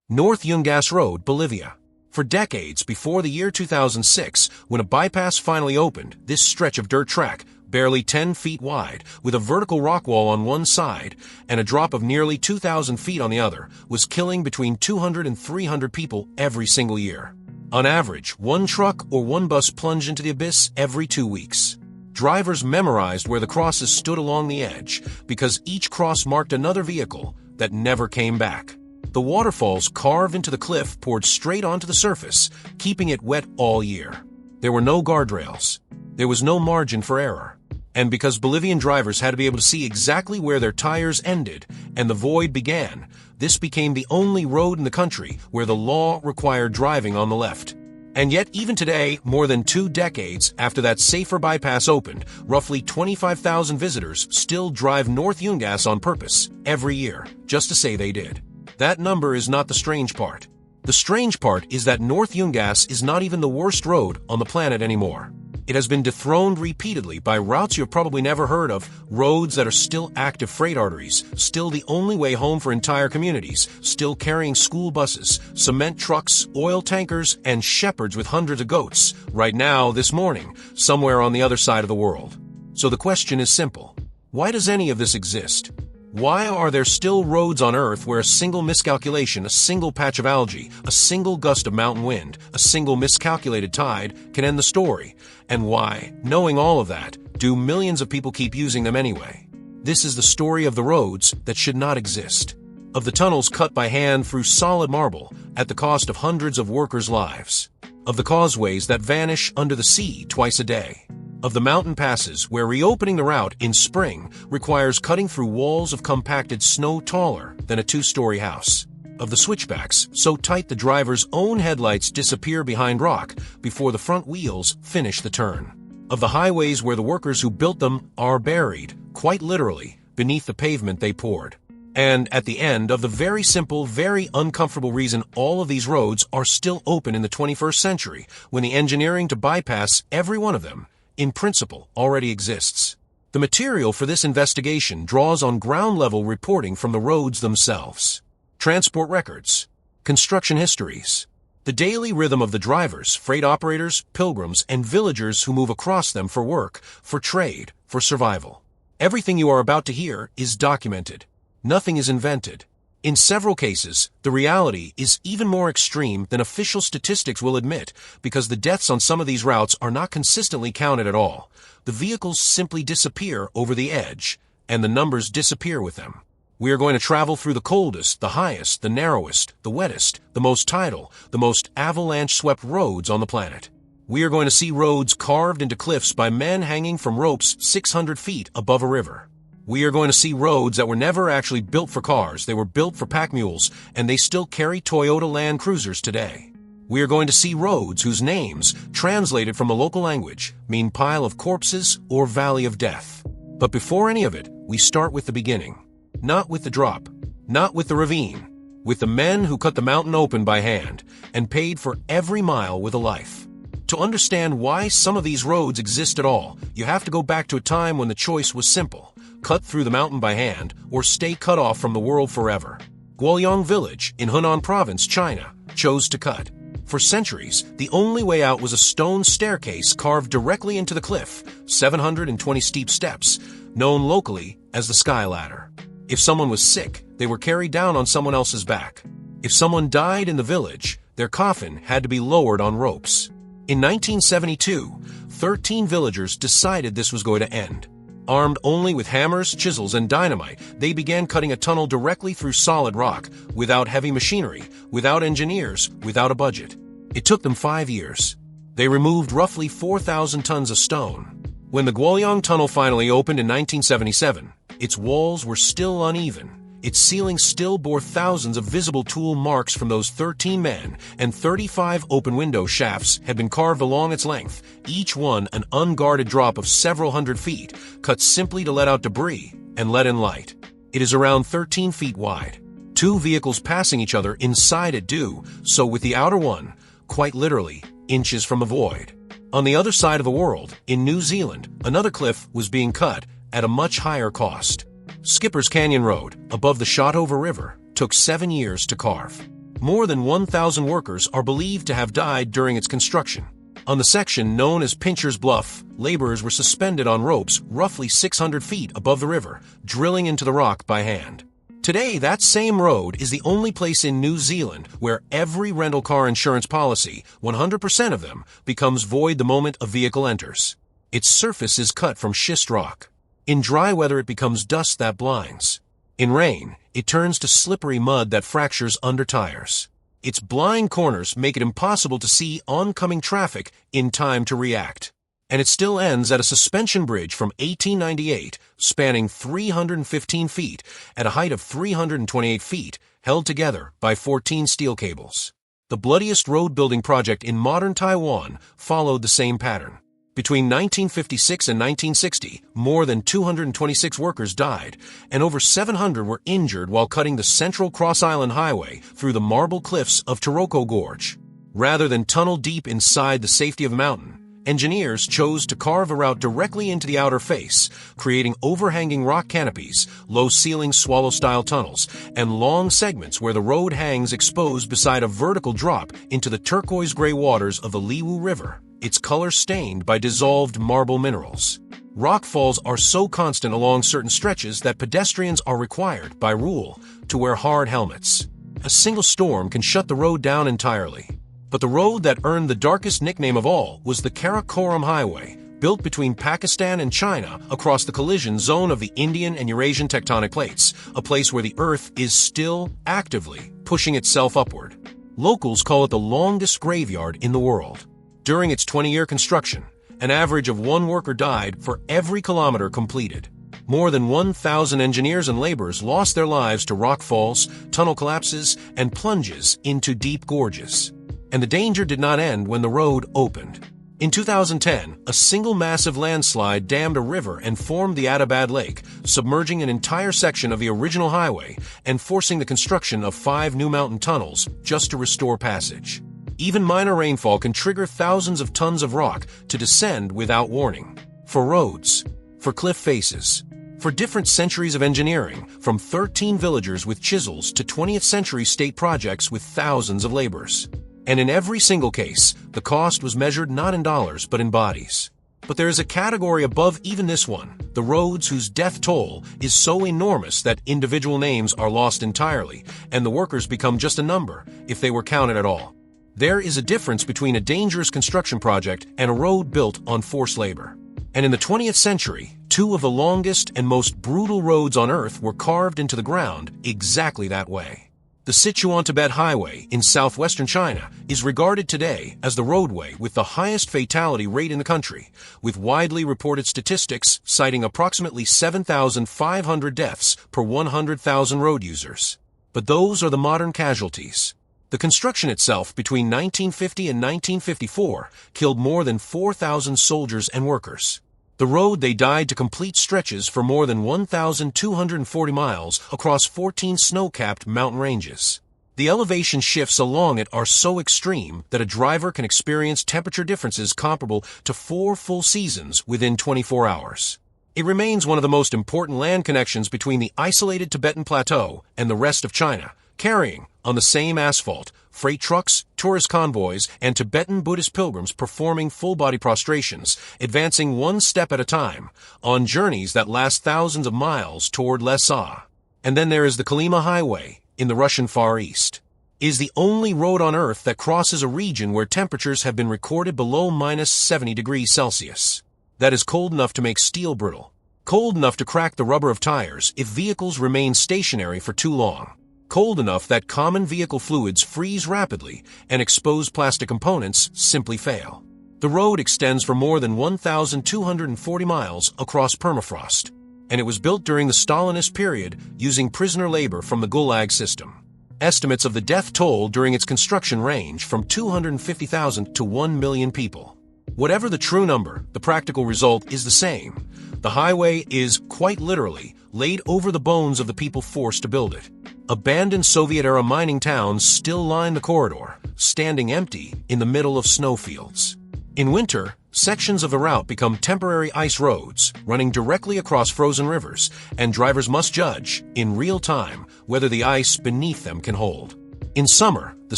North Yungas Road, Bolivia. For decades before the year 2006, when a bypass finally opened, this stretch of dirt track, barely 10 feet wide, with a vertical rock wall on one side and a drop of nearly 2,000 feet on the other, was killing between 200 and 300 people every single year. On average, one truck or one bus plunged into the abyss every 2 weeks. Drivers memorized where the crosses stood along the edge, because each cross marked another vehicle that never came back. The waterfalls carved into the cliff poured straight onto the surface, keeping it wet all year. There were no guardrails. There was no margin for error. And because Bolivian drivers had to be able to see exactly where their tires ended and the void began, this became the only road in the country where the law required driving on the left. And yet, even today, more than 2 decades after that safer bypass opened, roughly 25,000 visitors still drive North Yungas on purpose every year, just to say they did. That number is not the strange part. The strange part is that North Yungas is not even the worst road on the planet anymore. It has been dethroned repeatedly by routes you've probably never heard of, roads that are still active freight arteries, still the only way home for entire communities, still carrying school buses, cement trucks, oil tankers, and shepherds with hundreds of goats, right now, this morning, somewhere on the other side of the world. So the question is simple. Why does any of this exist? Why are there still roads on Earth where a single miscalculation, a single patch of algae, a single gust of mountain wind, a single miscalculated tide can end the story? And why, knowing all of that, do millions of people keep using them anyway? This is the story of the roads that should not exist, of the tunnels cut by hand through solid marble at the cost of hundreds of workers' lives, of the causeways that vanish under the sea twice a day, of the mountain passes where reopening the route in spring requires cutting through walls of compacted snow taller than a 2-story house, of the switchbacks so tight the driver's own headlights disappear behind rock before the front wheels finish the turn, of the highways where the workers who built them are buried, quite literally, beneath the pavement they poured. And at the end of the very simple, very uncomfortable reason all of these roads are still open in the 21st century, when the engineering to bypass every one of them in principle, already exists. The material for this investigation draws on ground-level reporting from the roads themselves, transport records, construction histories, the daily rhythm of the drivers, freight operators, pilgrims, and villagers who move across them for work, for trade, for survival. Everything you are about to hear is documented. Nothing is invented. In several cases, the reality is even more extreme than official statistics will admit, because the deaths on some of these routes are not consistently counted at all. The vehicles simply disappear over the edge, and the numbers disappear with them. We are going to travel through the coldest, the highest, the narrowest, the wettest, the most tidal, the most avalanche-swept roads on the planet. We are going to see roads carved into cliffs by men hanging from ropes 600 feet above a river. We are going to see roads that were never actually built for cars. They were built for pack mules, and they still carry Toyota Land Cruisers today. We are going to see roads whose names, translated from the local language, mean pile of corpses or valley of death. But before any of it, we start with the beginning. Not with the drop, not with the ravine, with the men who cut the mountain open by hand and paid for every mile with a life. To understand why some of these roads exist at all, you have to go back to a time when the choice was simple. Cut through the mountain by hand, or stay cut off from the world forever. Guoliang Village in Henan Province, China, chose to cut. For centuries, the only way out was a stone staircase carved directly into the cliff, 720 steep steps, known locally as the Sky Ladder. If someone was sick, they were carried down on someone else's back. If someone died in the village, their coffin had to be lowered on ropes. In 1972, 13 villagers decided this was going to end. Armed only with hammers, chisels, and dynamite, they began cutting a tunnel directly through solid rock, without heavy machinery, without engineers, without a budget. It took them 5 years. They removed roughly 4,000 tons of stone. When the Guoliang Tunnel finally opened in 1977, its walls were still uneven. Its ceiling still bore thousands of visible tool marks from those 13 men, and 35 open window shafts had been carved along its length, each one an unguarded drop of several hundred feet, cut simply to let out debris and let in light. It is around 13 feet wide. 2 vehicles passing each other inside it do, so with the outer one, quite literally, inches from a void. On the other side of the world, in New Zealand, another cliff was being cut at a much higher cost. Skipper's Canyon Road, above the Shotover River, took 7 years to carve. More than 1,000 workers are believed to have died during its construction. On the section known as Pincher's Bluff, laborers were suspended on ropes roughly 600 feet above the river, drilling into the rock by hand. Today, that same road is the only place in New Zealand where every rental car insurance policy, 100% of them, becomes void the moment a vehicle enters. Its surface is cut from schist rock. In dry weather, it becomes dust that blinds. In rain, it turns to slippery mud that fractures under tires. Its blind corners make it impossible to see oncoming traffic in time to react. And it still ends at a suspension bridge from 1898, spanning 315 feet at a height of 328 feet, held together by 14 steel cables. The bloodiest road-building project in modern Taiwan followed the same pattern. Between 1956 and 1960, more than 226 workers died, and over 700 were injured while cutting the Central Cross Island Highway through the marble cliffs of Taroko Gorge. Rather than tunnel deep inside the safety of a mountain, engineers chose to carve a route directly into the outer face, creating overhanging rock canopies, low-ceiling swallow-style tunnels, and long segments where the road hangs exposed beside a vertical drop into the turquoise-gray waters of the Liwu River, its color stained by dissolved marble minerals. Rockfalls are so constant along certain stretches that pedestrians are required, by rule, to wear hard helmets. A single storm can shut the road down entirely. But the road that earned the darkest nickname of all was the Karakoram Highway, built between Pakistan and China across the collision zone of the Indian and Eurasian tectonic plates, a place where the Earth is still actively pushing itself upward. Locals call it the longest graveyard in the world. During its 20-year construction, an average of 1 worker died for every kilometer completed. More than 1,000 engineers and laborers lost their lives to rockfalls, tunnel collapses, and plunges into deep gorges. And the danger did not end when the road opened. In 2010, a single massive landslide dammed a river and formed the Adabad Lake, submerging an entire section of the original highway and forcing the construction of 5 new mountain tunnels just to restore passage. Even minor rainfall can trigger thousands of tons of rock to descend without warning. For roads, for cliff faces, for different centuries of engineering, from 13 villagers with chisels to 20th century state projects with thousands of laborers. And in every single case, the cost was measured not in dollars but in bodies. But there is a category above even this one, the roads whose death toll is so enormous that individual names are lost entirely, and the workers become just a number, if they were counted at all. There is a difference between a dangerous construction project and a road built on forced labor. And in the 20th century, 2 of the longest and most brutal roads on Earth were carved into the ground exactly that way. The Sichuan-Tibet Highway in southwestern China is regarded today as the roadway with the highest fatality rate in the country, with widely reported statistics citing approximately 7,500 deaths per 100,000 road users. But those are the modern casualties. The construction itself between 1950 and 1954 killed more than 4,000 soldiers and workers. The road they died to complete stretches for more than 1,240 miles across 14 snow-capped mountain ranges. The elevation shifts along it are so extreme that a driver can experience temperature differences comparable to 4 full seasons within 24 hours. It remains one of the most important land connections between the isolated Tibetan Plateau and the rest of China, carrying, on the same asphalt, freight trucks, tourist convoys, and Tibetan Buddhist pilgrims performing full-body prostrations, advancing one step at a time, on journeys that last thousands of miles toward Lhasa. And then there is the Kolyma Highway, in the Russian Far East. It is the only road on Earth that crosses a region where temperatures have been recorded below minus 70 degrees Celsius. That is cold enough to make steel brittle. Cold enough to crack the rubber of tires if vehicles remain stationary for too long. Cold enough that common vehicle fluids freeze rapidly and exposed plastic components simply fail. The road extends for more than 1,240 miles across permafrost, and it was built during the Stalinist period using prisoner labor from the Gulag system. Estimates of the death toll during its construction range from 250,000 to 1 million people. Whatever the true number, the practical result is the same. The highway is, quite literally, laid over the bones of the people forced to build it. Abandoned Soviet-era mining towns still line the corridor, standing empty in the middle of snowfields. In winter, sections of the route become temporary ice roads, running directly across frozen rivers, and drivers must judge, in real time, whether the ice beneath them can hold. In summer, the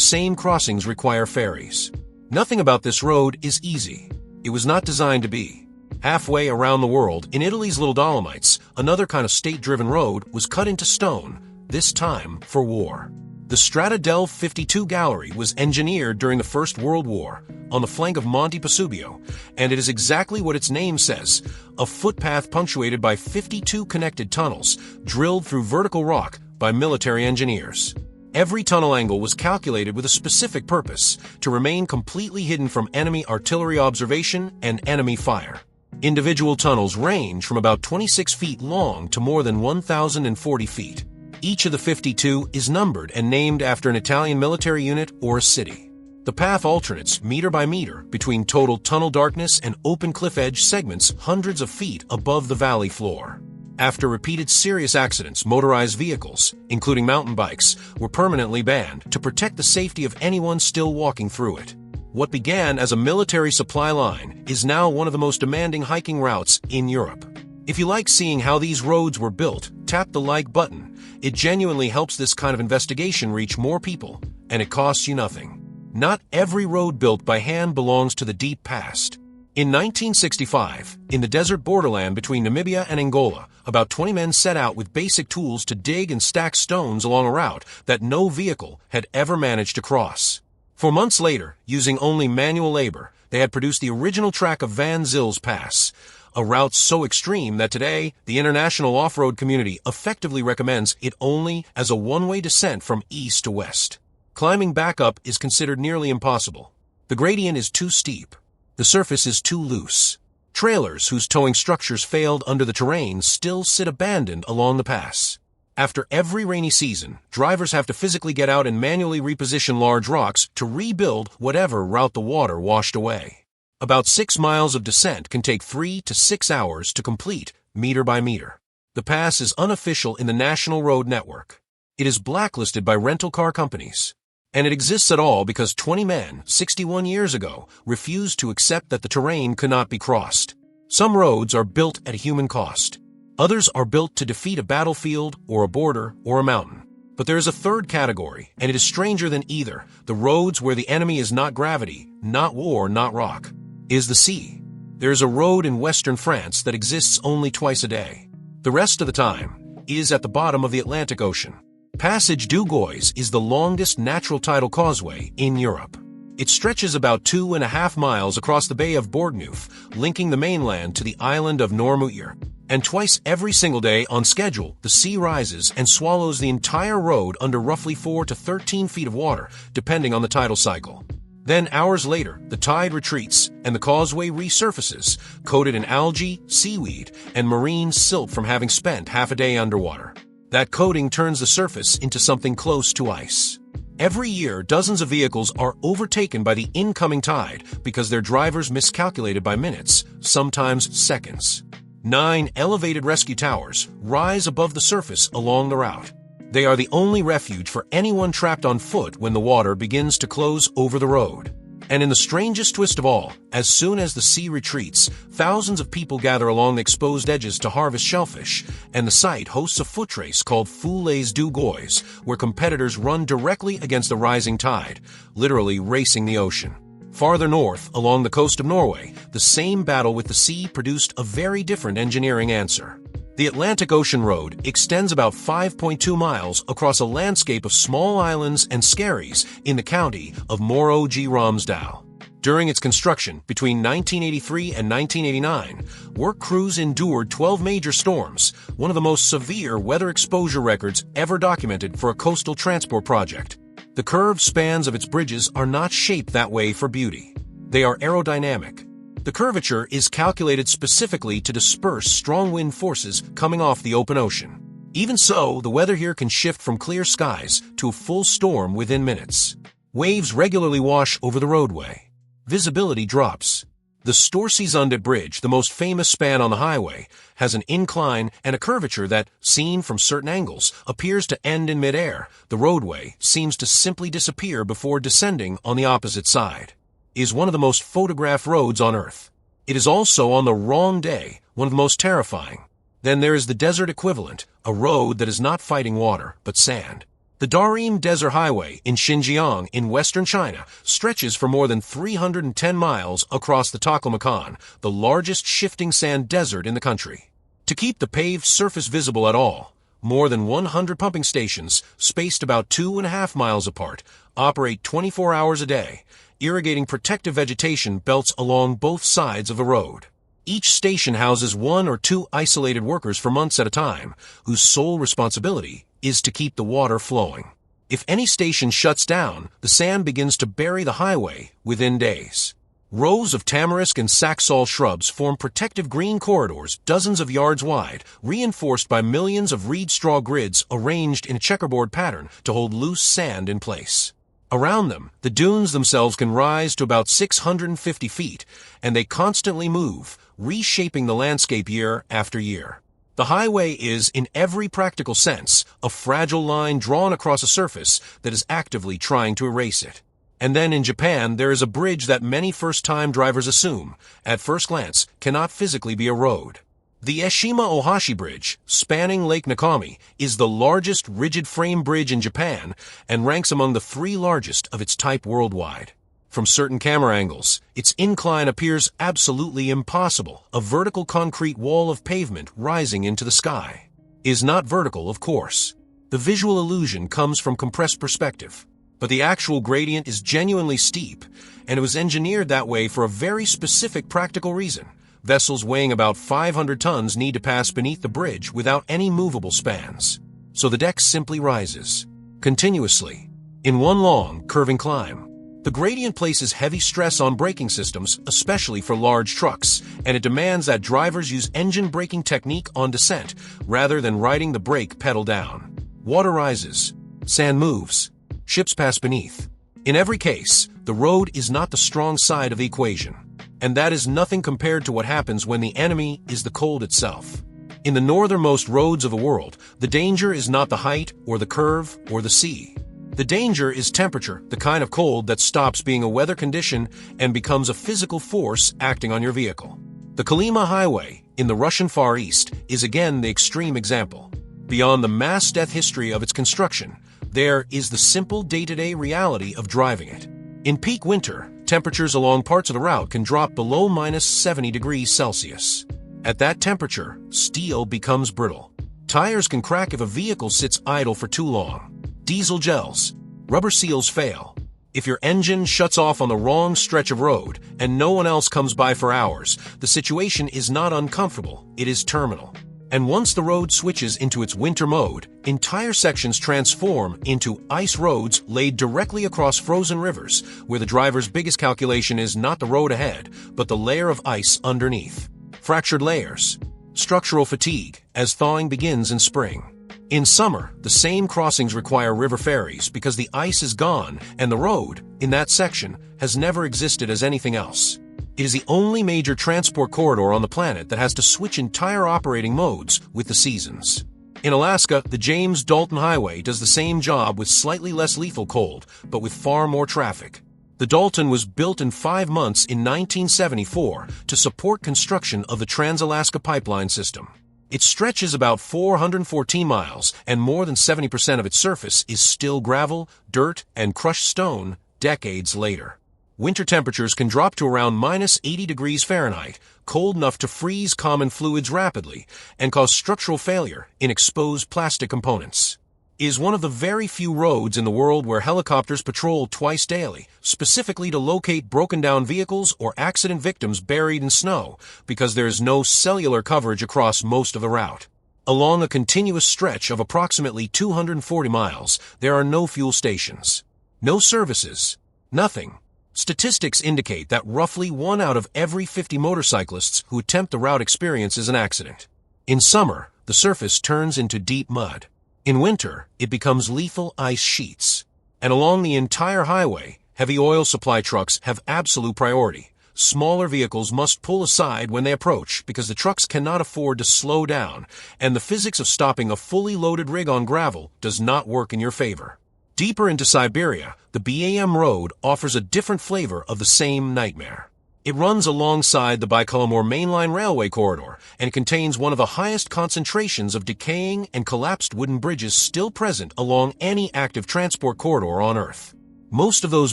same crossings require ferries. Nothing about this road is easy. It was not designed to be. Halfway around the world, in Italy's Little Dolomites, another kind of state-driven road was cut into stone, this time for war. The Strada del 52 Gallery was engineered during the First World War on the flank of Monte Vesubio, and it is exactly what its name says, a footpath punctuated by 52 connected tunnels drilled through vertical rock by military engineers. Every tunnel angle was calculated with a specific purpose, to remain completely hidden from enemy artillery observation and enemy fire. Individual tunnels range from about 26 feet long to more than 1,040 feet. Each of the 52 is numbered and named after an Italian military unit or a city. The path alternates meter by meter between total tunnel darkness and open cliff edge segments hundreds of feet above the valley floor. After repeated serious accidents, motorized vehicles, including mountain bikes, were permanently banned to protect the safety of anyone still walking through it. What began as a military supply line is now one of the most demanding hiking routes in Europe. If you like seeing how these roads were built, tap the like button. It genuinely helps this kind of investigation reach more people, and it costs you nothing. Not every road built by hand belongs to the deep past. In 1965, in the desert borderland between Namibia and Angola, about 20 men set out with basic tools to dig and stack stones along a route that no vehicle had ever managed to cross. 4 months later, using only manual labor, they had produced the original track of Van Zil's Pass, a route so extreme that today, the international off-road community effectively recommends it only as a one-way descent from east to west. Climbing back up is considered nearly impossible. The gradient is too steep. The surface is too loose. Trailers whose towing structures failed under the terrain still sit abandoned along the pass. After every rainy season, drivers have to physically get out and manually reposition large rocks to rebuild whatever route the water washed away. About 6 miles of descent can take 3 to 6 hours to complete, meter by meter. The pass is unofficial in the National Road Network. It is blacklisted by rental car companies. And it exists at all because 20 men, 61 years ago, refused to accept that the terrain could not be crossed. Some roads are built at human cost. Others are built to defeat a battlefield or a border or a mountain. But there is a third category, and it is stranger than either, the roads where the enemy is not gravity, not war, not rock. Is the sea. There is a road in western France that exists only twice a day. The rest of the time is at the bottom of the Atlantic Ocean. Passage du Gois is the longest natural tidal causeway in Europe. It stretches about 2.5 miles across the Bay of Bourgneuf, linking the mainland to the island of Noirmoutier. And twice every single day on schedule, the sea rises and swallows the entire road under roughly 4 to 13 feet of water, depending on the tidal cycle. Then, hours later, the tide retreats and the causeway resurfaces, coated in algae, seaweed, and marine silt from having spent half a day underwater. That coating turns the surface into something close to ice. Every year, dozens of vehicles are overtaken by the incoming tide because their drivers miscalculated by minutes, sometimes seconds. 9 elevated rescue towers rise above the surface along the route. They are the only refuge for anyone trapped on foot when the water begins to close over the road. And in the strangest twist of all, as soon as the sea retreats, thousands of people gather along the exposed edges to harvest shellfish, and the site hosts a foot race called Foulées du Gois, where competitors run directly against the rising tide, literally racing the ocean. Farther north, along the coast of Norway, the same battle with the sea produced a very different engineering answer. The Atlantic Ocean Road extends about 5.2 miles across a landscape of small islands and skerries in the county of Møre-og Romsdal. During its construction, between 1983 and 1989, work crews endured 12 major storms, one of the most severe weather exposure records ever documented for a coastal transport project. The curved spans of its bridges are not shaped that way for beauty. They are aerodynamic. The curvature is calculated specifically to disperse strong wind forces coming off the open ocean. Even so, the weather here can shift from clear skies to a full storm within minutes. Waves regularly wash over the roadway. Visibility drops. The Storsissundet Bridge, the most famous span on the highway, has an incline and a curvature that, seen from certain angles, appears to end in midair. The roadway seems to simply disappear before descending on the opposite side. Is one of the most photographed roads on Earth. It is also, on the wrong day, one of the most terrifying. Then there is the desert equivalent, a road that is not fighting water, but sand. The Darim Desert Highway in Xinjiang in western China stretches for more than 310 miles across the Taklamakan, the largest shifting sand desert in the country. To keep the paved surface visible at all, more than 100 pumping stations, spaced about 2.5 miles apart, operate 24 hours a day, irrigating protective vegetation belts along both sides of the road. Each station houses 1 or 2 isolated workers for months at a time, whose sole responsibility is to keep the water flowing. If any station shuts down, the sand begins to bury the highway within days. Rows of tamarisk and saxaul shrubs form protective green corridors dozens of yards wide, reinforced by millions of reed straw grids arranged in a checkerboard pattern to hold loose sand in place. Around them, the dunes themselves can rise to about 650 feet, and they constantly move, reshaping the landscape year after year. The highway is, in every practical sense, a fragile line drawn across a surface that is actively trying to erase it. And then in Japan, there is a bridge that many first-time drivers assume, at first glance, cannot physically be a road. The Eshima Ohashi Bridge, spanning Lake Nakami, is the largest rigid-frame bridge in Japan and ranks among the 3 largest of its type worldwide. From certain camera angles, its incline appears absolutely impossible, a vertical concrete wall of pavement rising into the sky. It is not vertical, of course. The visual illusion comes from compressed perspective. But the actual gradient is genuinely steep, and it was engineered that way for a very specific practical reason. Vessels weighing about 500 tons need to pass beneath the bridge without any movable spans. So the deck simply rises, continuously, in one long, curving climb. The gradient places heavy stress on braking systems, especially for large trucks, and it demands that drivers use engine braking technique on descent rather than riding the brake pedal down. Water rises, sand moves, ships pass beneath. In every case, the road is not the strong side of the equation, and that is nothing compared to what happens when the enemy is the cold itself. In the northernmost roads of the world, the danger is not the height or the curve or the sea. The danger is temperature, the kind of cold that stops being a weather condition and becomes a physical force acting on your vehicle. The Kolyma Highway, in the Russian Far East, is again the extreme example. Beyond the mass death history of its construction, there is the simple day-to-day reality of driving it. In peak winter, temperatures along parts of the route can drop below -70 degrees Celsius. At that temperature, steel becomes brittle. Tires can crack if a vehicle sits idle for too long. Diesel gels. Rubber seals fail. If your engine shuts off on the wrong stretch of road and no one else comes by for hours, the situation is not uncomfortable, it is terminal. And once the road switches into its winter mode, entire sections transform into ice roads laid directly across frozen rivers, where the driver's biggest calculation is not the road ahead, but the layer of ice underneath. Fractured layers. Structural fatigue, as thawing begins in spring. In summer, the same crossings require river ferries because the ice is gone and the road, in that section, has never existed as anything else. It is the only major transport corridor on the planet that has to switch entire operating modes with the seasons. In Alaska, the James Dalton Highway does the same job with slightly less lethal cold, but with far more traffic. The Dalton was built in 5 months in 1974 to support construction of the Trans-Alaska Pipeline System. It stretches about 414 miles, and more than 70% of its surface is still gravel, dirt, and crushed stone decades later. Winter temperatures can drop to around -80 degrees Fahrenheit, cold enough to freeze common fluids rapidly, and cause structural failure in exposed plastic components. It is one of the very few roads in the world where helicopters patrol twice daily, specifically to locate broken-down vehicles or accident victims buried in snow, because there is no cellular coverage across most of the route. Along a continuous stretch of approximately 240 miles, there are no fuel stations. No services. Nothing. Statistics indicate that roughly 1 out of every 50 motorcyclists who attempt the route experiences an accident. In summer, the surface turns into deep mud. In winter, it becomes lethal ice sheets. And along the entire highway, heavy oil supply trucks have absolute priority. Smaller vehicles must pull aside when they approach because the trucks cannot afford to slow down, and the physics of stopping a fully loaded rig on gravel does not work in your favor. Deeper into Siberia, the BAM road offers a different flavor of the same nightmare. It runs alongside the Baikonur mainline railway corridor and contains one of the highest concentrations of decaying and collapsed wooden bridges still present along any active transport corridor on Earth. Most of those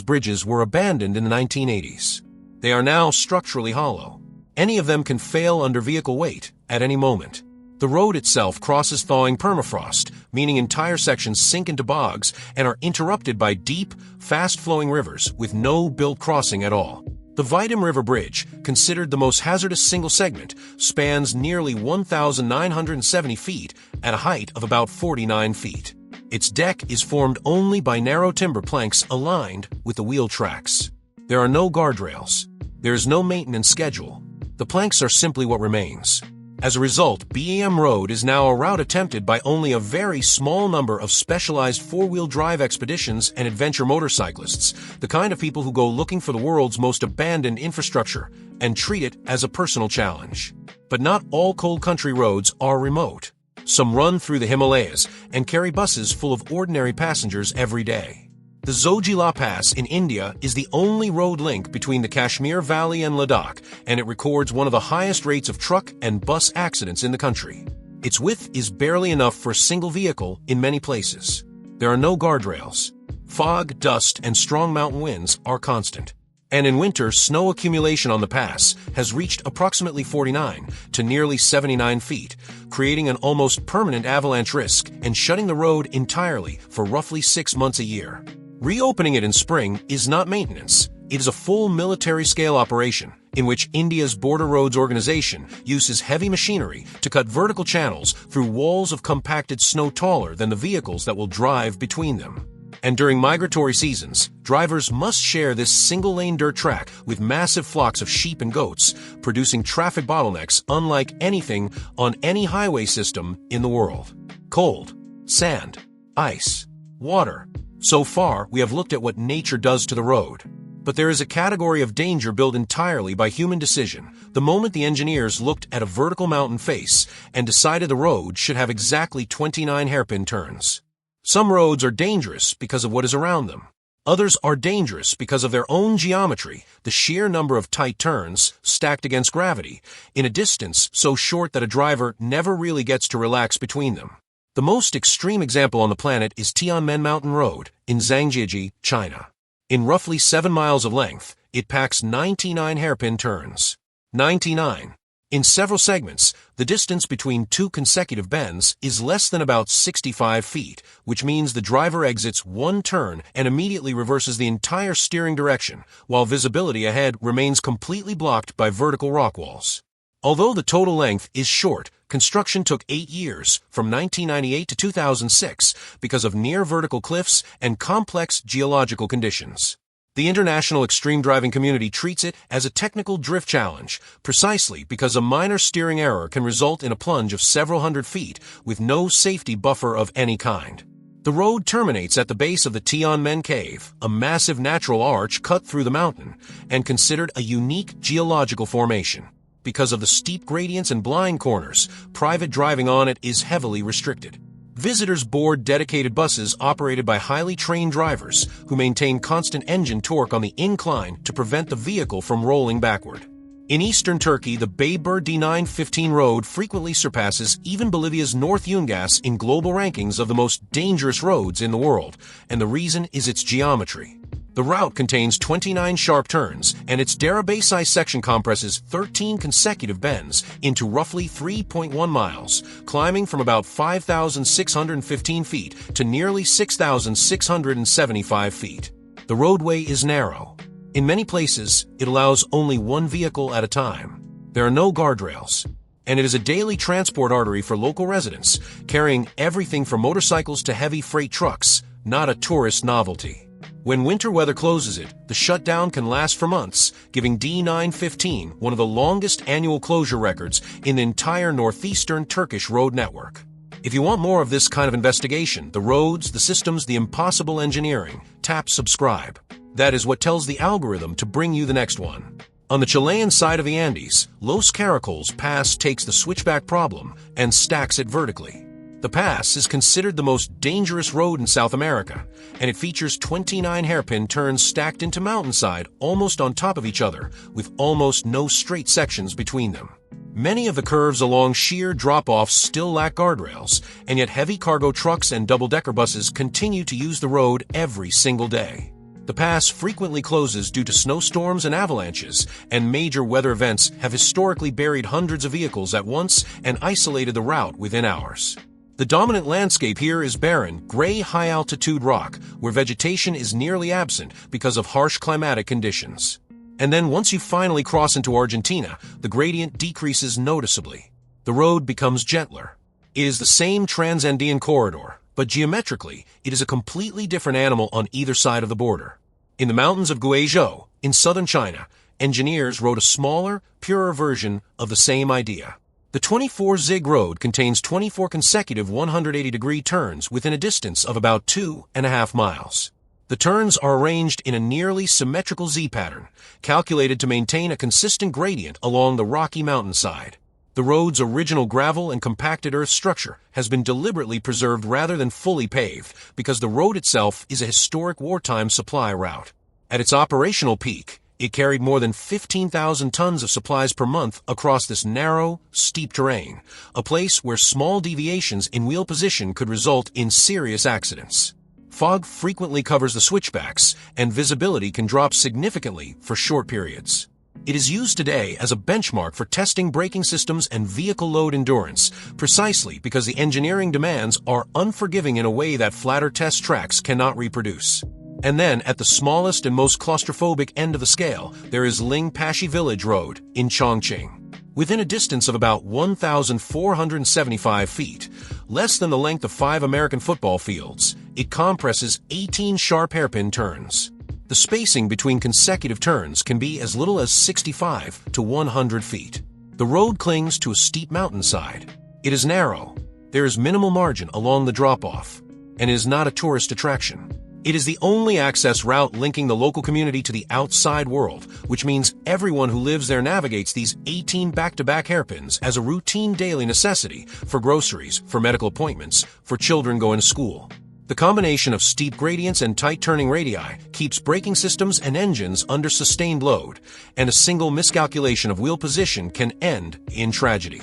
bridges were abandoned in the 1980s. They are now structurally hollow. Any of them can fail under vehicle weight at any moment. The road itself crosses thawing permafrost, meaning entire sections sink into bogs and are interrupted by deep, fast-flowing rivers with no built crossing at all. The Vitim River Bridge, considered the most hazardous single segment, spans nearly 1,970 feet at a height of about 49 feet. Its deck is formed only by narrow timber planks aligned with the wheel tracks. There are no guardrails. There is no maintenance schedule. The planks are simply what remains. As a result, BEM Road is now a route attempted by only a very small number of specialized four-wheel drive expeditions and adventure motorcyclists, the kind of people who go looking for the world's most abandoned infrastructure and treat it as a personal challenge. But not all cold country roads are remote. Some run through the Himalayas and carry buses full of ordinary passengers every day. The Zojila Pass in India is the only road link between the Kashmir Valley and Ladakh, and it records one of the highest rates of truck and bus accidents in the country. Its width is barely enough for a single vehicle in many places. There are no guardrails. Fog, dust, and strong mountain winds are constant. And in winter, snow accumulation on the pass has reached approximately 49 to nearly 79 feet, creating an almost permanent avalanche risk and shutting the road entirely for roughly 6 months a year. Reopening it in spring is not maintenance. It is a full military-scale operation in which India's Border Roads Organization uses heavy machinery to cut vertical channels through walls of compacted snow taller than the vehicles that will drive between them. And during migratory seasons, drivers must share this single-lane dirt track with massive flocks of sheep and goats, producing traffic bottlenecks unlike anything on any highway system in the world. Cold, sand, ice, water. So far, we have looked at what nature does to the road. But there is a category of danger built entirely by human decision, the moment the engineers looked at a vertical mountain face and decided the road should have exactly 29 hairpin turns. Some roads are dangerous because of what is around them. Others are dangerous because of their own geometry, the sheer number of tight turns, stacked against gravity, in a distance so short that a driver never really gets to relax between them. The most extreme example on the planet is Tianmen Mountain Road in Zhangjiajie, China. In roughly 7 miles of length, it packs 99 hairpin turns. 99. In several segments, the distance between 2 consecutive bends is less than about 65 feet, which means the driver exits one turn and immediately reverses the entire steering direction, while visibility ahead remains completely blocked by vertical rock walls. Although the total length is short, construction took 8 years, from 1998 to 2006, because of near-vertical cliffs and complex geological conditions. The international extreme driving community treats it as a technical drift challenge, precisely because a minor steering error can result in a plunge of several hundred feet with no safety buffer of any kind. The road terminates at the base of the Tianmen Cave, a massive natural arch cut through the mountain, and considered a unique geological formation. Because of the steep gradients and blind corners, private driving on it is heavily restricted. Visitors board dedicated buses operated by highly trained drivers who maintain constant engine torque on the incline to prevent the vehicle from rolling backward. In eastern Turkey, the Baybur D915 road frequently surpasses even Bolivia's North Yungas in global rankings of the most dangerous roads in the world, and the reason is its geometry. The route contains 29 sharp turns, and its Darabasai section compresses 13 consecutive bends into roughly 3.1 miles, climbing from about 5,615 feet to nearly 6,675 feet. The roadway is narrow. In many places, it allows only one vehicle at a time. There are no guardrails, and it is a daily transport artery for local residents, carrying everything from motorcycles to heavy freight trucks, not a tourist novelty. When winter weather closes it, the shutdown can last for months, giving D915 one of the longest annual closure records in the entire northeastern Turkish road network. If you want more of this kind of investigation, the roads, the systems, the impossible engineering, tap subscribe. That is what tells the algorithm to bring you the next one. On the Chilean side of the Andes, Los Caracoles Pass takes the switchback problem and stacks it vertically. The pass is considered the most dangerous road in South America, and it features 29 hairpin turns stacked into mountainside almost on top of each other, with almost no straight sections between them. Many of the curves along sheer drop-offs still lack guardrails, and yet heavy cargo trucks and double-decker buses continue to use the road every single day. The pass frequently closes due to snowstorms and avalanches, and major weather events have historically buried hundreds of vehicles at once and isolated the route within hours. The dominant landscape here is barren, gray high-altitude rock, where vegetation is nearly absent because of harsh climatic conditions. And then once you finally cross into Argentina, the gradient decreases noticeably. The road becomes gentler. It is the same Transandean corridor, but geometrically, it is a completely different animal on either side of the border. In the mountains of Guizhou, in southern China, engineers wrote a smaller, purer version of the same idea. The 24-zig road contains 24 consecutive 180-degree turns within a distance of about 2.5 miles. The turns are arranged in a nearly symmetrical Z pattern, calculated to maintain a consistent gradient along the rocky mountainside. The road's original gravel and compacted earth structure has been deliberately preserved rather than fully paved because the road itself is a historic wartime supply route. At its operational peak, it carried more than 15,000 tons of supplies per month across this narrow, steep terrain, a place where small deviations in wheel position could result in serious accidents. Fog frequently covers the switchbacks, and visibility can drop significantly for short periods. It is used today as a benchmark for testing braking systems and vehicle load endurance, precisely because the engineering demands are unforgiving in a way that flatter test tracks cannot reproduce. And then, at the smallest and most claustrophobic end of the scale, there is Lingpashi Village Road in Chongqing. Within a distance of about 1,475 feet, less than the length of 5 American football fields, it compresses 18 sharp hairpin turns. The spacing between consecutive turns can be as little as 65 to 100 feet. The road clings to a steep mountainside. It is narrow. There is minimal margin along the drop-off, and is not a tourist attraction. It is the only access route linking the local community to the outside world, which means everyone who lives there navigates these 18 back-to-back hairpins as a routine daily necessity for groceries, for medical appointments, for children going to school. The combination of steep gradients and tight turning radii keeps braking systems and engines under sustained load, and a single miscalculation of wheel position can end in tragedy.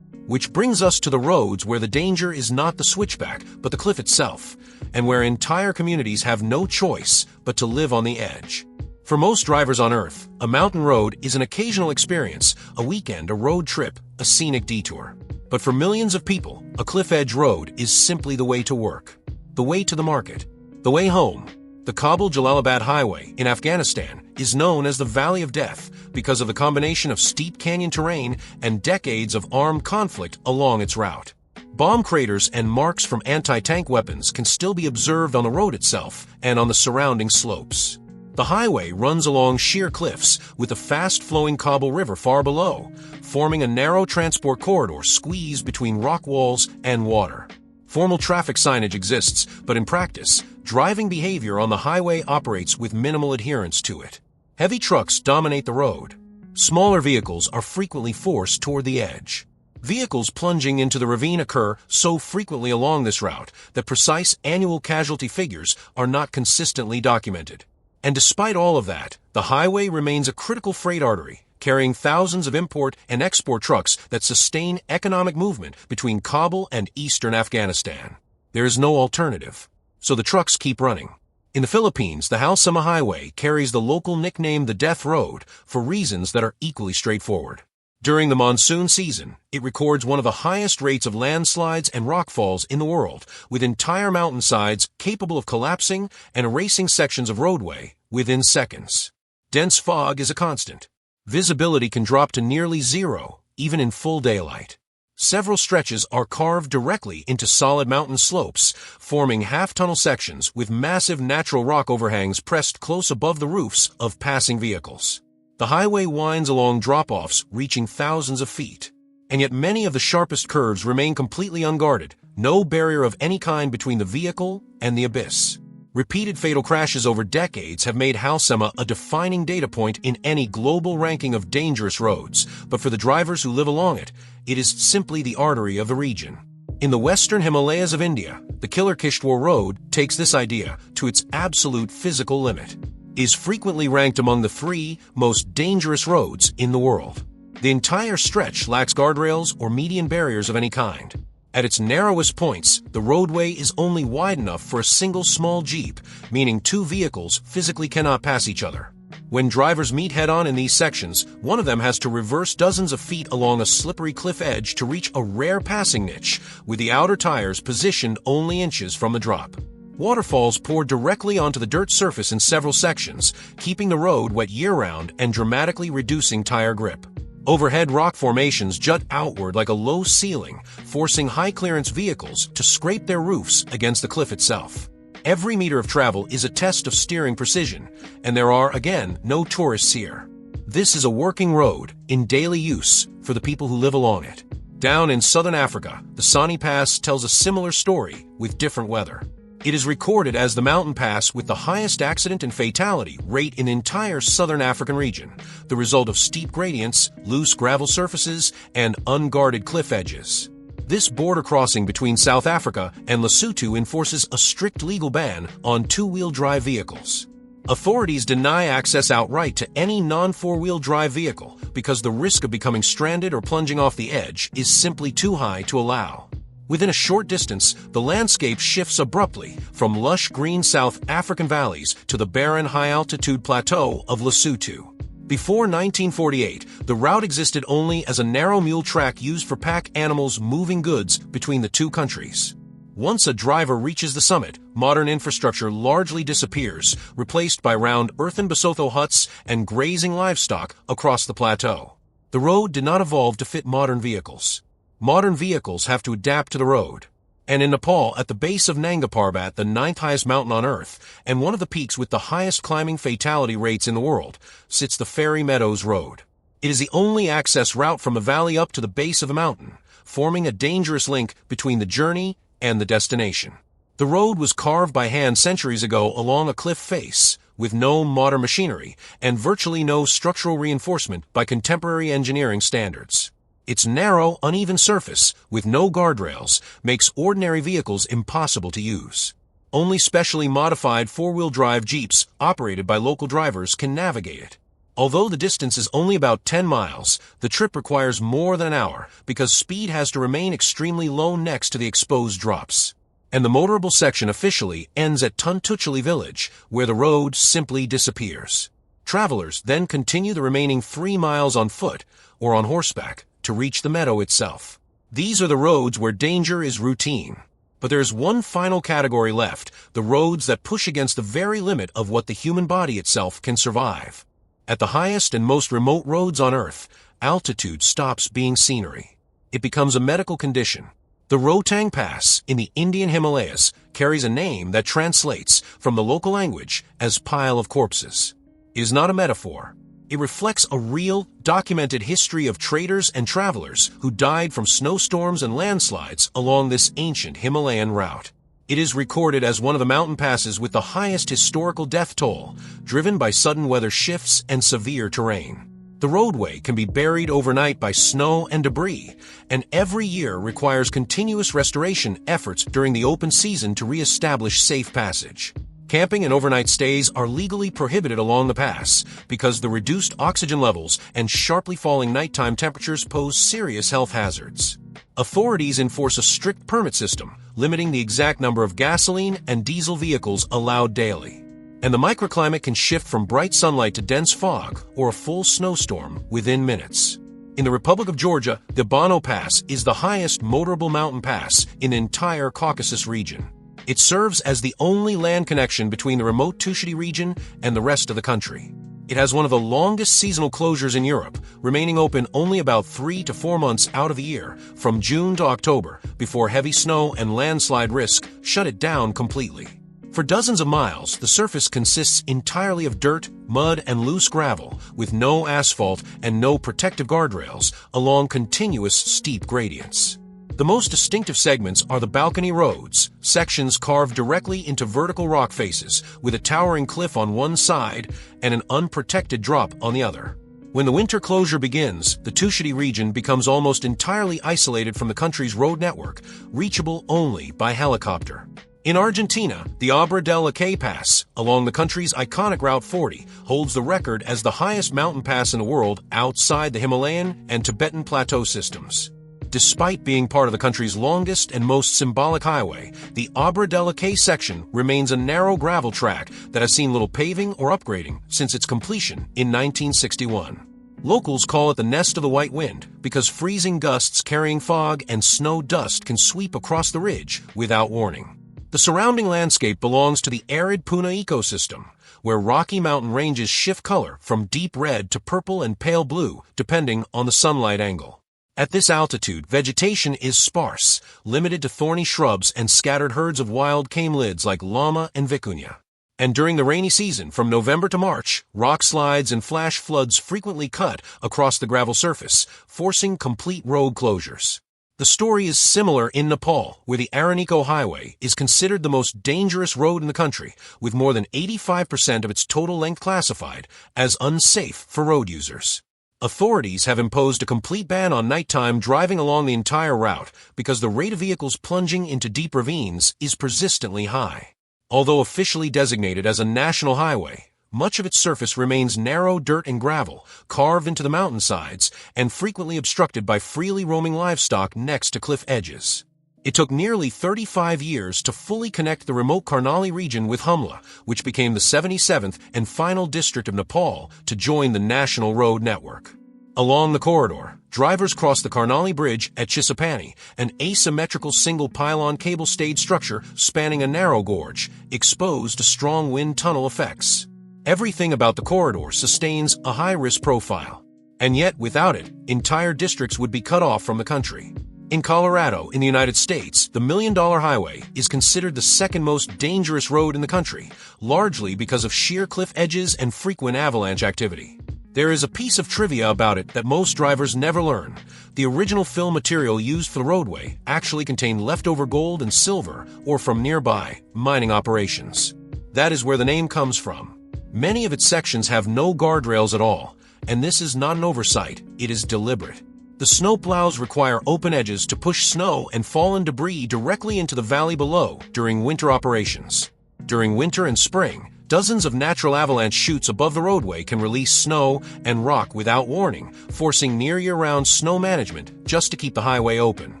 Which brings us to the roads where the danger is not the switchback, but the cliff itself, and where entire communities have no choice but to live on the edge. For most drivers on Earth, a mountain road is an occasional experience, a weekend, a road trip, a scenic detour. But for millions of people, a cliff edge road is simply the way to work, the way to the market, the way home. The Kabul-Jalalabad Highway in Afghanistan is known as the Valley of Death because of the combination of steep canyon terrain and decades of armed conflict along its route. Bomb craters and marks from anti-tank weapons can still be observed on the road itself and on the surrounding slopes. The highway runs along sheer cliffs with the fast-flowing Kabul River far below, forming a narrow transport corridor squeezed between rock walls and water. Formal traffic signage exists, but in practice, driving behavior on the highway operates with minimal adherence to it. Heavy trucks dominate the road. Smaller vehicles are frequently forced toward the edge. Vehicles plunging into the ravine occur so frequently along this route that precise annual casualty figures are not consistently documented. And despite all of that, the highway remains a critical freight artery, carrying thousands of import and export trucks that sustain economic movement between Kabul and eastern Afghanistan. There is no alternative, so the trucks keep running. In the Philippines, the Halsema Highway carries the local nickname the Death Road for reasons that are equally straightforward. During the monsoon season, it records one of the highest rates of landslides and rockfalls in the world, with entire mountainsides capable of collapsing and erasing sections of roadway within seconds. Dense fog is a constant. Visibility can drop to nearly zero, even in full daylight. Several stretches are carved directly into solid mountain slopes, forming half-tunnel sections with massive natural rock overhangs pressed close above the roofs of passing vehicles. The highway winds along drop-offs reaching thousands of feet, and yet many of the sharpest curves remain completely unguarded, no barrier of any kind between the vehicle and the abyss. Repeated fatal crashes over decades have made Halsema a defining data point in any global ranking of dangerous roads, but for the drivers who live along it, it is simply the artery of the region. In the western Himalayas of India, the Karakoram Road takes this idea to its absolute physical limit. It is frequently ranked among the 3 most dangerous roads in the world. The entire stretch lacks guardrails or median barriers of any kind. At its narrowest points, the roadway is only wide enough for a single small jeep, meaning 2 vehicles physically cannot pass each other. When drivers meet head-on in these sections, one of them has to reverse dozens of feet along a slippery cliff edge to reach a rare passing niche, with the outer tires positioned only inches from the drop. Waterfalls pour directly onto the dirt surface in several sections, keeping the road wet year-round and dramatically reducing tire grip. Overhead rock formations jut outward like a low ceiling, forcing high-clearance vehicles to scrape their roofs against the cliff itself. Every meter of travel is a test of steering precision, and there are, again, no tourists here. This is a working road, in daily use, for the people who live along it. Down in southern Africa, the Sani Pass tells a similar story, with different weather. It is recorded as the mountain pass with the highest accident and fatality rate in the entire southern African region, the result of steep gradients, loose gravel surfaces, and unguarded cliff edges. This border crossing between South Africa and Lesotho enforces a strict legal ban on 2-wheel drive vehicles. Authorities deny access outright to any non-4-wheel drive vehicle because the risk of becoming stranded or plunging off the edge is simply too high to allow. Within a short distance, the landscape shifts abruptly from lush green South African valleys to the barren high-altitude plateau of Lesotho. Before 1948, the route existed only as a narrow mule track used for pack animals moving goods between the 2 countries. Once a driver reaches the summit, modern infrastructure largely disappears, replaced by round earthen Basotho huts and grazing livestock across the plateau. The road did not evolve to fit modern vehicles. Modern vehicles have to adapt to the road. And in Nepal, at the base of Nanga Parbat, the 9th highest mountain on Earth, and one of the peaks with the highest climbing fatality rates in the world, sits the Fairy Meadows Road. It is the only access route from the valley up to the base of the mountain, forming a dangerous link between the journey and the destination. The road was carved by hand centuries ago along a cliff face, with no modern machinery and virtually no structural reinforcement by contemporary engineering standards. Its narrow, uneven surface, with no guardrails, makes ordinary vehicles impossible to use. Only specially modified 4-wheel drive jeeps, operated by local drivers, can navigate it. Although the distance is only about 10 miles, the trip requires more than an hour because speed has to remain extremely low next to the exposed drops. And the motorable section officially ends at Tuntuchali village, where the road simply disappears. Travelers then continue the remaining 3 miles on foot or on horseback to reach the meadow itself. These are the roads where danger is routine. But there is one final category left, the roads that push against the very limit of what the human body itself can survive. At the highest and most remote roads on Earth, altitude stops being scenery. It becomes a medical condition. The Rohtang Pass in the Indian Himalayas carries a name that translates from the local language as pile of corpses. It is not a metaphor. It reflects a real, documented history of traders and travelers who died from snowstorms and landslides along this ancient Himalayan route. It is recorded as one of the mountain passes with the highest historical death toll, driven by sudden weather shifts and severe terrain. The roadway can be buried overnight by snow and debris, and every year requires continuous restoration efforts during the open season to re-establish safe passage. Camping and overnight stays are legally prohibited along the pass because the reduced oxygen levels and sharply falling nighttime temperatures pose serious health hazards. Authorities enforce a strict permit system, limiting the exact number of gasoline and diesel vehicles allowed daily. And the microclimate can shift from bright sunlight to dense fog or a full snowstorm within minutes. In the Republic of Georgia, the Bono Pass is the highest motorable mountain pass in the entire Caucasus region. It serves as the only land connection between the remote Tusheti region and the rest of the country. It has one of the longest seasonal closures in Europe, remaining open only about 3 to 4 months out of the year, from June to October, before heavy snow and landslide risk shut it down completely. For dozens of miles, the surface consists entirely of dirt, mud, and loose gravel, with no asphalt and no protective guardrails along continuous steep gradients. The most distinctive segments are the balcony roads, sections carved directly into vertical rock faces, with a towering cliff on one side and an unprotected drop on the other. When the winter closure begins, the Tusheti region becomes almost entirely isolated from the country's road network, reachable only by helicopter. In Argentina, the Abra del Acay Pass, along the country's iconic Route 40, holds the record as the highest mountain pass in the world outside the Himalayan and Tibetan plateau systems. Despite being part of the country's longest and most symbolic highway, the Abra del Acay section remains a narrow gravel track that has seen little paving or upgrading since its completion in 1961. Locals call it the nest of the white wind because freezing gusts carrying fog and snow dust can sweep across the ridge without warning. The surrounding landscape belongs to the arid Puna ecosystem, where rocky mountain ranges shift color from deep red to purple and pale blue depending on the sunlight angle. At this altitude, vegetation is sparse, limited to thorny shrubs and scattered herds of wild camelids like llama and vicuña. And during the rainy season, from November to March, rock slides and flash floods frequently cut across the gravel surface, forcing complete road closures. The story is similar in Nepal, where the Araniko Highway is considered the most dangerous road in the country, with more than 85% of its total length classified as unsafe for road users. Authorities have imposed a complete ban on nighttime driving along the entire route because the rate of vehicles plunging into deep ravines is persistently high. Although officially designated as a national highway, much of its surface remains narrow dirt and gravel, carved into the mountainsides, and frequently obstructed by freely roaming livestock next to cliff edges. It took nearly 35 years to fully connect the remote Karnali region with Humla, which became the 77th and final district of Nepal to join the national road network. Along the corridor, drivers cross the Karnali Bridge at Chisapani, an asymmetrical single-pylon cable-stayed structure spanning a narrow gorge, exposed to strong wind tunnel effects. Everything about the corridor sustains a high-risk profile. And yet, without it, entire districts would be cut off from the country. In Colorado, in the United States, the $1 Million Highway is considered the second most dangerous road in the country, largely because of sheer cliff edges and frequent avalanche activity. There is a piece of trivia about it that most drivers never learn. The original fill material used for the roadway actually contained leftover gold and silver or from nearby mining operations. That is where the name comes from. Many of its sections have no guardrails at all, and this is not an oversight, it is deliberate. The snowplows require open edges to push snow and fallen debris directly into the valley below during winter operations. During winter and spring, dozens of natural avalanche chutes above the roadway can release snow and rock without warning, forcing near year-round snow management just to keep the highway open.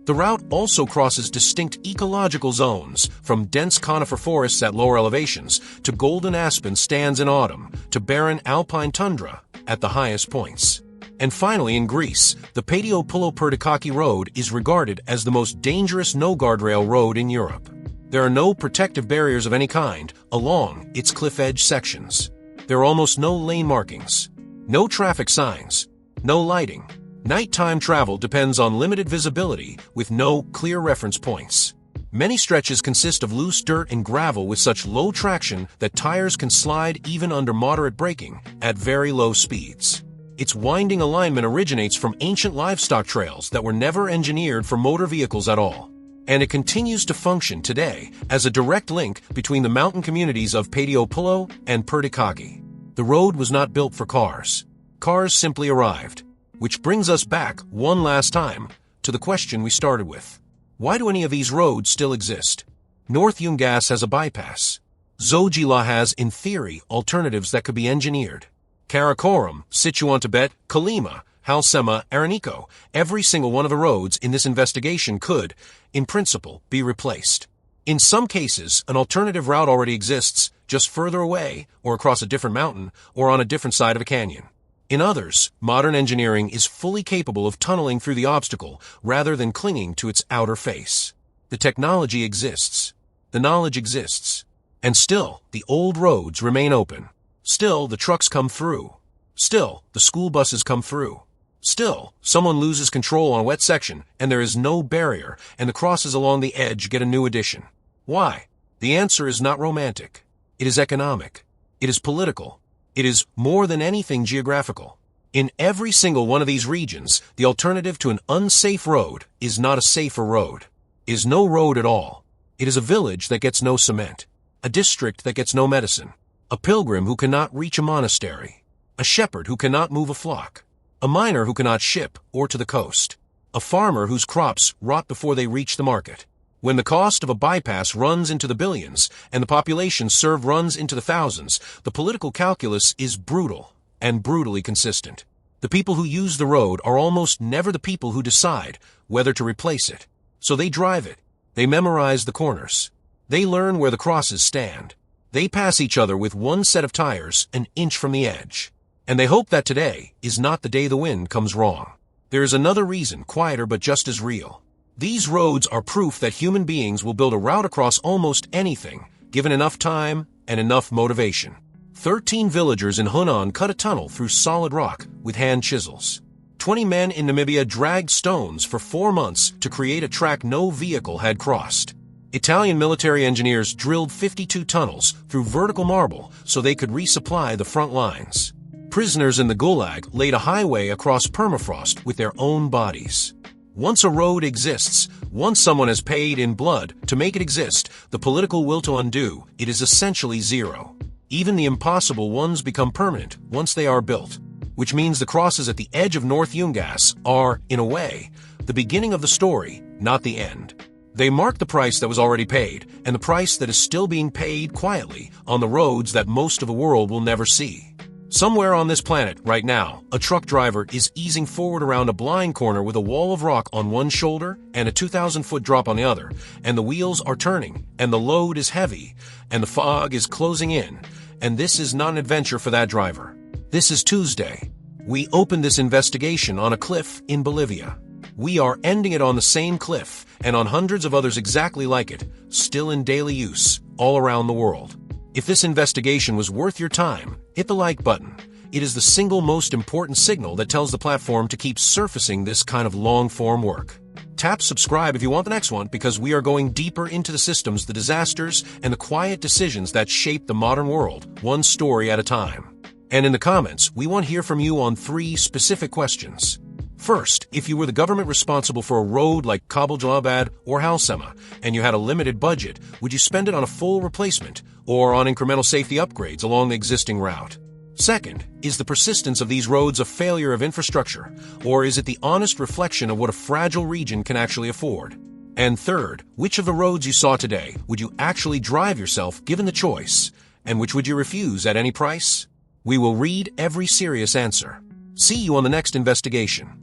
The route also crosses distinct ecological zones, from dense conifer forests at lower elevations to golden aspen stands in autumn to barren alpine tundra at the highest points. And finally, in Greece, the Patiopulo-Pertikoki Road is regarded as the most dangerous no-guardrail road in Europe. There are no protective barriers of any kind along its cliff-edge sections. There are almost no lane markings, no traffic signs, no lighting. Nighttime travel depends on limited visibility with no clear reference points. Many stretches consist of loose dirt and gravel with such low traction that tires can slide even under moderate braking at very low speeds. Its winding alignment originates from ancient livestock trails that were never engineered for motor vehicles at all. And it continues to function today as a direct link between the mountain communities of Patiopulo and Pertikoki. The road was not built for cars. Cars simply arrived. Which brings us back, one last time, to the question we started with. Why do any of these roads still exist? North Yungas has a bypass. Zojila has, in theory, alternatives that could be engineered. Karakoram, Sichuan Tibet, Kolyma, Halsema, Araniko, every single one of the roads in this investigation could, in principle, be replaced. In some cases, an alternative route already exists, just further away, or across a different mountain, or on a different side of a canyon. In others, modern engineering is fully capable of tunneling through the obstacle rather than clinging to its outer face. The technology exists. The knowledge exists. And still, the old roads remain open. Still, the trucks come through. Still, the school buses come through. Still, someone loses control on a wet section and there is no barrier and the crosses along the edge get a new addition. Why? The answer is not romantic. It is economic. It is political. It is, more than anything, geographical. In every single one of these regions, the alternative to an unsafe road is not a safer road. It is no road at all. It is a village that gets no cement, a district that gets no medicine, a pilgrim who cannot reach a monastery. a shepherd who cannot move a flock, a miner who cannot ship or to the coast, a farmer whose crops rot before they reach the market. When the cost of a bypass runs into the billions and the population served runs into the thousands, the political calculus is brutal and brutally consistent. The people who use the road are almost never the people who decide whether to replace it. So they drive it. They memorize the corners. They learn where the crosses stand. They pass each other with one set of tires an inch from the edge. And they hope that today is not the day the wind comes wrong. There is another reason, quieter but just as real. These roads are proof that human beings will build a route across almost anything, given enough time and enough motivation. 13 villagers in Henan cut a tunnel through solid rock with hand chisels. 20 men in Namibia dragged stones for 4 months to create a track no vehicle had crossed. Italian military engineers drilled 52 tunnels through vertical marble so they could resupply the front lines. Prisoners in the Gulag laid a highway across permafrost with their own bodies. Once a road exists, once someone has paid in blood to make it exist, the political will to undo it is essentially zero. Even the impossible ones become permanent once they are built, which means the crosses at the edge of North Yungas are, in a way, the beginning of the story, not the end. They mark the price that was already paid, and the price that is still being paid quietly on the roads that most of the world will never see. Somewhere on this planet, right now, a truck driver is easing forward around a blind corner with a wall of rock on one shoulder and a 2,000-foot drop on the other, and the wheels are turning, and the load is heavy, and the fog is closing in, and this is not an adventure for that driver. This is Tuesday. We opened this investigation on a cliff in Bolivia. We are ending it on the same cliff, and on hundreds of others exactly like it, still in daily use, all around the world. If this investigation was worth your time, hit the like button. It is the single most important signal that tells the platform to keep surfacing this kind of long-form work. Tap subscribe if you want the next one, because we are going deeper into the systems, the disasters, and the quiet decisions that shape the modern world, one story at a time. And in the comments, we want to hear from you on 3 specific questions. First, if you were the government responsible for a road like Kabul-Jalabad or Halsema, and you had a limited budget, would you spend it on a full replacement or on incremental safety upgrades along the existing route? Second, is the persistence of these roads a failure of infrastructure, or is it the honest reflection of what a fragile region can actually afford? And third, which of the roads you saw today would you actually drive yourself given the choice, and which would you refuse at any price? We will read every serious answer. See you on the next investigation.